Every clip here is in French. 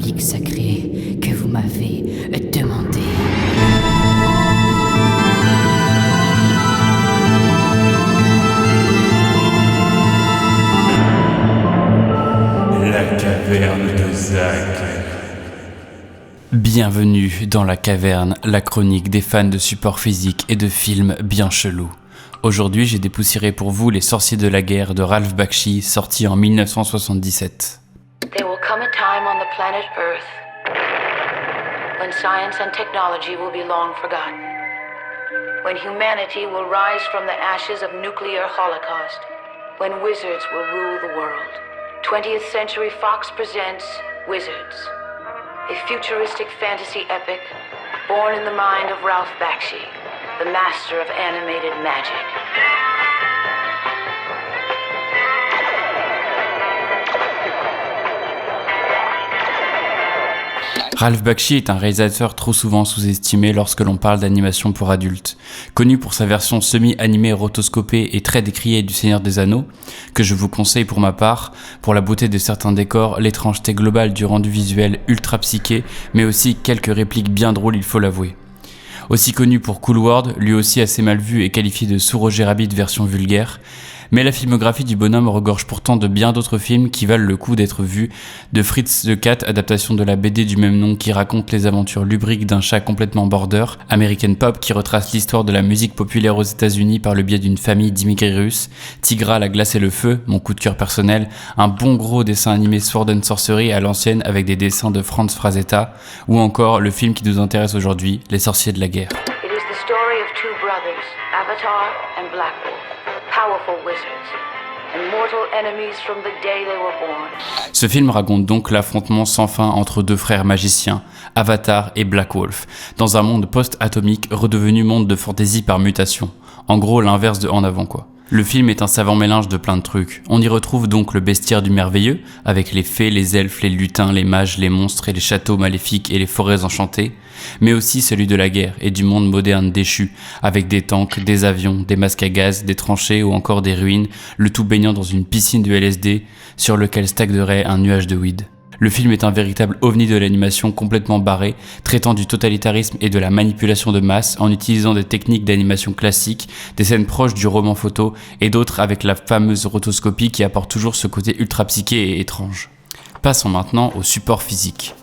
relique sacrée que vous m'avez demandée. La caverne de Zach. Bienvenue dans La Caverne, la chronique des fans de support physique et de films bien chelous. Aujourd'hui, j'ai dépoussiéré pour vous Les Sorciers de la Guerre de Ralph Bakshi, sorti en 1977. There will come a time on the planet Earth when science and technology will be long forgotten. When humanity will rise from the ashes of nuclear holocaust. When wizards will rule the world. 20th Century Fox presents Wizards, a futuristic fantasy epic born in the mind of Ralph Bakshi, the master of animated magic. Ralph Bakshi est un réalisateur trop souvent sous-estimé lorsque l'on parle d'animation pour adultes. Connu pour sa version semi-animée rotoscopée et très décriée du Seigneur des Anneaux, que je vous conseille pour ma part, pour la beauté de certains décors, l'étrangeté globale du rendu visuel ultra psyché, mais aussi quelques répliques bien drôles, il faut l'avouer. Aussi connu pour Cool World, lui aussi assez mal vu et qualifié de sous Roger Rabbit version vulgaire, mais la filmographie du bonhomme regorge pourtant de bien d'autres films qui valent le coup d'être vus, de Fritz the Cat, adaptation de la BD du même nom qui raconte les aventures lubriques d'un chat complètement border, American Pop qui retrace l'histoire de la musique populaire aux États-Unis par le biais d'une famille d'immigrés russes, Tigra, la glace et le feu, mon coup de cœur personnel, un bon gros dessin animé Sword and Sorcery à l'ancienne avec des dessins de Franz Frazetta, ou encore le film qui nous intéresse aujourd'hui, Les Sorciers de la Guerre. It is the story of two brothers, Avatar and Black Wolf, powerful wizards, and mortal enemies from the day they were born. Ce film raconte donc l'affrontement sans fin entre deux frères magiciens, Avatar et Black Wolf, dans un monde post-atomique redevenu monde de fantasy par mutation. En gros, l'inverse de En Avant quoi. Le film est un savant mélange de plein de trucs. On y retrouve donc le bestiaire du merveilleux, avec les fées, les elfes, les lutins, les mages, les monstres et les châteaux maléfiques et les forêts enchantées, mais aussi celui de la guerre et du monde moderne déchu, avec des tanks, des avions, des masques à gaz, des tranchées ou encore des ruines, le tout baignant dans une piscine de LSD sur lequel stagnerait un nuage de weed. Le film est un véritable ovni de l'animation complètement barré, traitant du totalitarisme et de la manipulation de masse en utilisant des techniques d'animation classiques, des scènes proches du roman photo et d'autres avec la fameuse rotoscopie qui apporte toujours ce côté ultra psyché et étrange. Passons maintenant au support physique.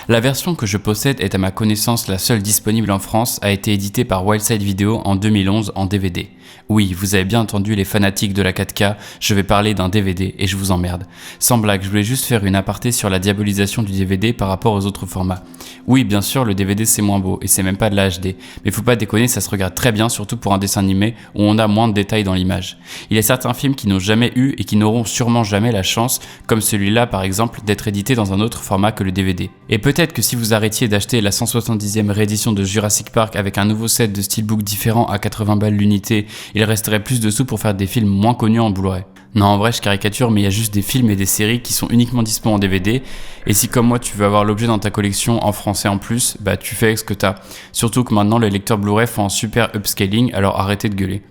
La version que je possède est à ma connaissance la seule disponible en France, a été éditée par Wildside Video en 2011 en DVD. Oui, vous avez bien entendu les fanatiques de la 4K, je vais parler d'un DVD et je vous emmerde. Sans blague, je voulais juste faire une aparté sur la diabolisation du DVD par rapport aux autres formats. Oui, bien sûr, le DVD c'est moins beau et c'est même pas de la HD, mais faut pas déconner, ça se regarde très bien, surtout pour un dessin animé où on a moins de détails dans l'image. Il y a certains films qui n'ont jamais eu et qui n'auront sûrement jamais la chance, comme celui-là par exemple, d'être édité dans un autre format que le DVD. Et peut-être que si vous arrêtiez d'acheter la 170e réédition de Jurassic Park avec un nouveau set de steelbook différent à 80 balles l'unité, il resterait plus de sous pour faire des films moins connus en Blu-ray. Non, en vrai, je caricature, mais il y a juste des films et des séries qui sont uniquement dispo en DVD. Et si, comme moi, tu veux avoir l'objet dans ta collection en français en plus, bah tu fais avec ce que t'as. Surtout que maintenant, les lecteurs Blu-ray font un super upscaling, alors arrêtez de gueuler.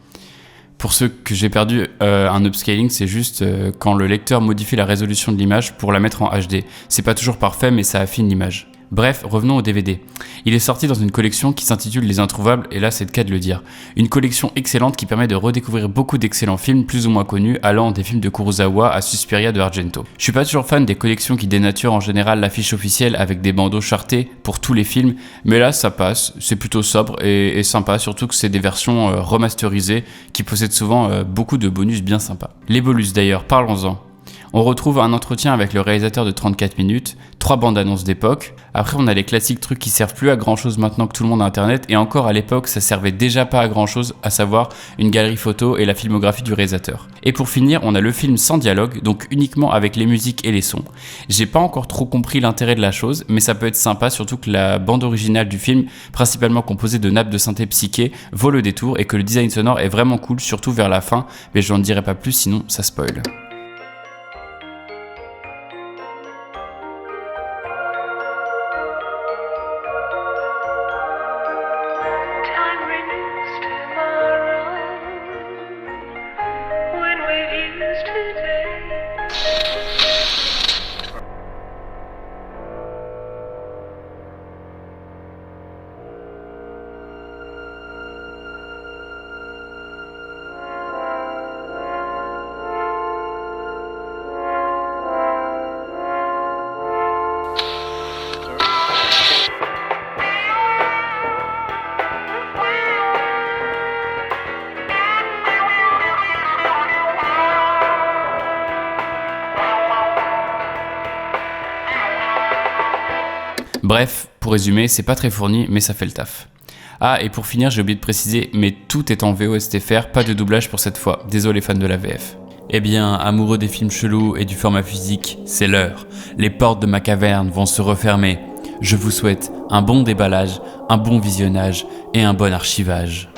Pour ceux que j'ai perdu, un upscaling, c'est juste quand le lecteur modifie la résolution de l'image pour la mettre en HD. C'est pas toujours parfait, mais ça affine l'image. Bref, revenons au DVD. Il est sorti dans une collection qui s'intitule Les Introuvables, et là c'est le cas de le dire. Une collection excellente qui permet de redécouvrir beaucoup d'excellents films plus ou moins connus, allant des films de Kurosawa à Suspiria de Argento. Je suis pas toujours fan des collections qui dénaturent en général l'affiche officielle avec des bandeaux chartés pour tous les films, mais là ça passe, c'est plutôt sobre et sympa, surtout que c'est des versions remasterisées qui possèdent souvent beaucoup de bonus bien sympas. Les bolus d'ailleurs, parlons-en. On retrouve un entretien avec le réalisateur de 34 minutes, 3 bandes annonces d'époque. Après, on a les classiques trucs qui servent plus à grand chose maintenant que tout le monde a internet, et encore à l'époque, ça servait déjà pas à grand chose, à savoir une galerie photo et la filmographie du réalisateur. Et pour finir, on a le film sans dialogue, donc uniquement avec les musiques et les sons. J'ai pas encore trop compris l'intérêt de la chose, mais ça peut être sympa, surtout que la bande originale du film, principalement composée de nappes de synthé psyché, vaut le détour et que le design sonore est vraiment cool, surtout vers la fin, mais je n'en dirai pas plus sinon ça spoil. Bref, pour résumer, c'est pas très fourni, mais ça fait le taf. Ah, et pour finir, j'ai oublié de préciser, mais tout est en VOSTFR, pas de doublage pour cette fois. Désolé fans de la VF. Eh bien, amoureux des films chelous et du format physique, c'est l'heure. Les portes de ma caverne vont se refermer. Je vous souhaite un bon déballage, un bon visionnage et un bon archivage.